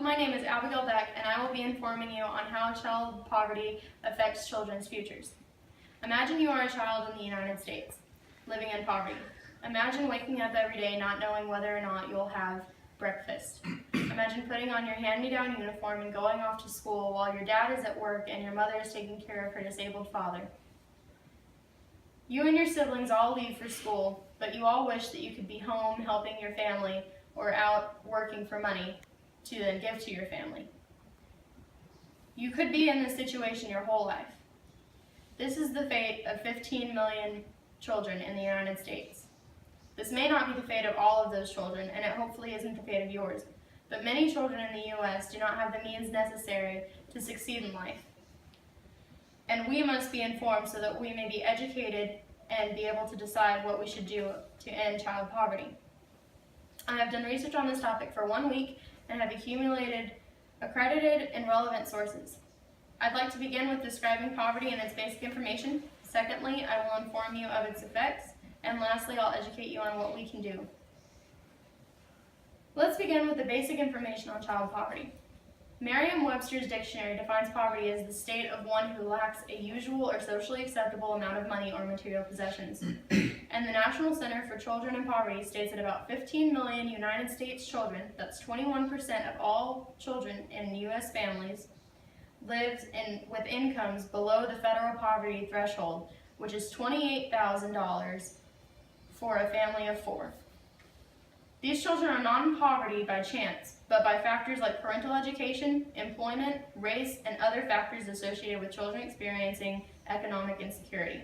my name is Beck, and I will be informing you on how child poverty affects children's futures. Imagine you are a child in the United States, living in poverty. Imagine waking up every day not knowing whether or not you'll have breakfast. Imagine putting on your hand-me-down uniform and going off to school while your dad is at work and your mother is taking care of her disabled father. You and your siblings all leave for school, but you all wish that you could be home helping your family or out working for money to then give to your family. You could be in this situation your whole life. This is the fate of 15 million children in the United States. This may not be the fate of all of those children, and it hopefully isn't the fate of yours, but many children in the U.S. do not have the means necessary to succeed in life. And we must be informed so that we may be educated and be able to decide what we should do to end child poverty. I have done research on this topic for 1 week and have accumulated accredited and relevant sources. I'd like to begin with describing poverty and its basic information. Secondly, I will inform you of its effects. And lastly, I'll educate you on what we can do. Let's begin with the basic information on child poverty. Merriam-Webster's dictionary defines poverty as the state of one who lacks a usual or socially acceptable amount of money or material possessions. And the National Center for Children in Poverty states that about 15 million United States children, that's 21% of all children in U.S. families, lives with incomes below the federal poverty threshold, which is $28,000 for a family of 4. These children are not in poverty by chance, but by factors like parental education, employment, race, and other factors associated with children experiencing economic insecurity.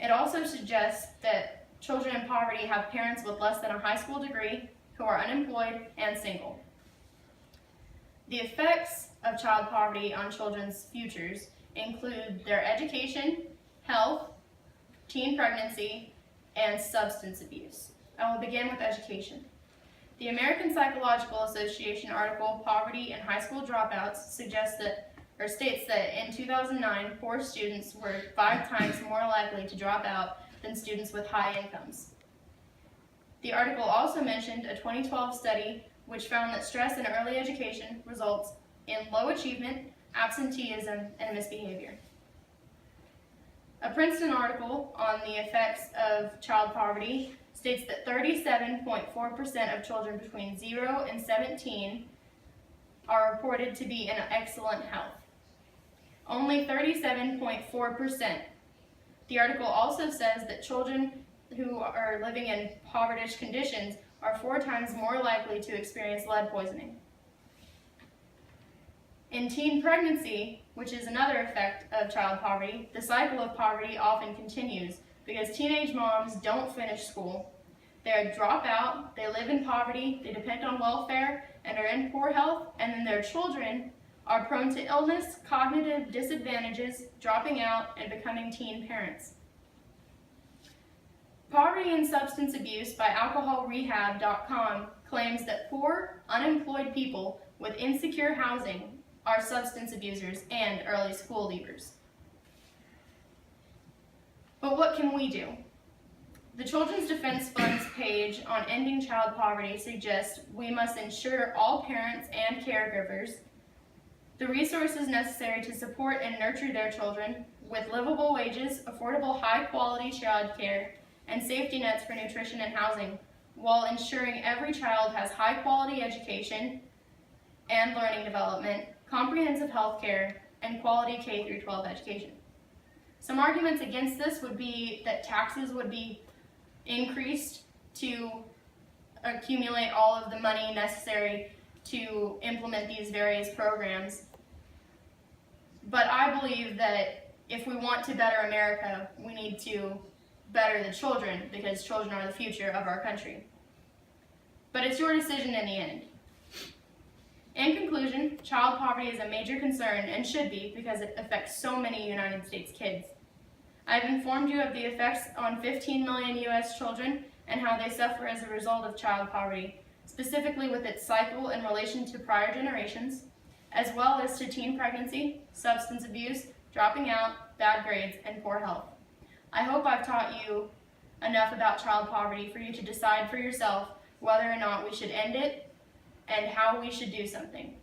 It also suggests that children in poverty have parents with less than a high school degree, who are unemployed and single. The effects of child poverty on children's futures include their education, health, teen pregnancy, and substance abuse. I will begin with education. The American Psychological Association article, Poverty and High School Dropouts, states that in 2009, poor students were 5 times more likely to drop out than students with high incomes. The article also mentioned a 2012 study which found that stress in early education results in low achievement, absenteeism, and misbehavior. A Princeton article on the effects of child poverty states that 37.4% of children between 0 and 17 are reported to be in excellent health. Only 37.4%. The article also says that children who are living in impoverished conditions are 4 times more likely to experience lead poisoning. In teen pregnancy, which is another effect of child poverty, the cycle of poverty often continues because teenage moms don't finish school. They drop out, they live in poverty, they depend on welfare, and are in poor health, and then their children are prone to illness, cognitive disadvantages, dropping out, and becoming teen parents. Poverty and Substance Abuse by alcoholrehab.com claims that poor, unemployed people with insecure housing are substance abusers and early school leavers. But what can we do? The Children's Defense Fund's page on ending child poverty suggests we must ensure all parents and caregivers the resources necessary to support and nurture their children with livable wages, affordable high-quality child care, and safety nets for nutrition and housing, while ensuring every child has high-quality education and learning development, comprehensive health care, and quality K-12 education. Some arguments against this would be that taxes would be increased to accumulate all of the money necessary to implement these various programs. But I believe that if we want to better America, we need to better the children, because children are the future of our country. But it's your decision in the end. In conclusion, child poverty is a major concern and should be because it affects so many United States kids. I've informed you of the effects on 15 million U.S. children and how they suffer as a result of child poverty, specifically with its cycle in relation to prior generations, as well as to teen pregnancy, substance abuse, dropping out, bad grades, and poor health. I hope I've taught you enough about child poverty for you to decide for yourself whether or not we should end it and how we should do something.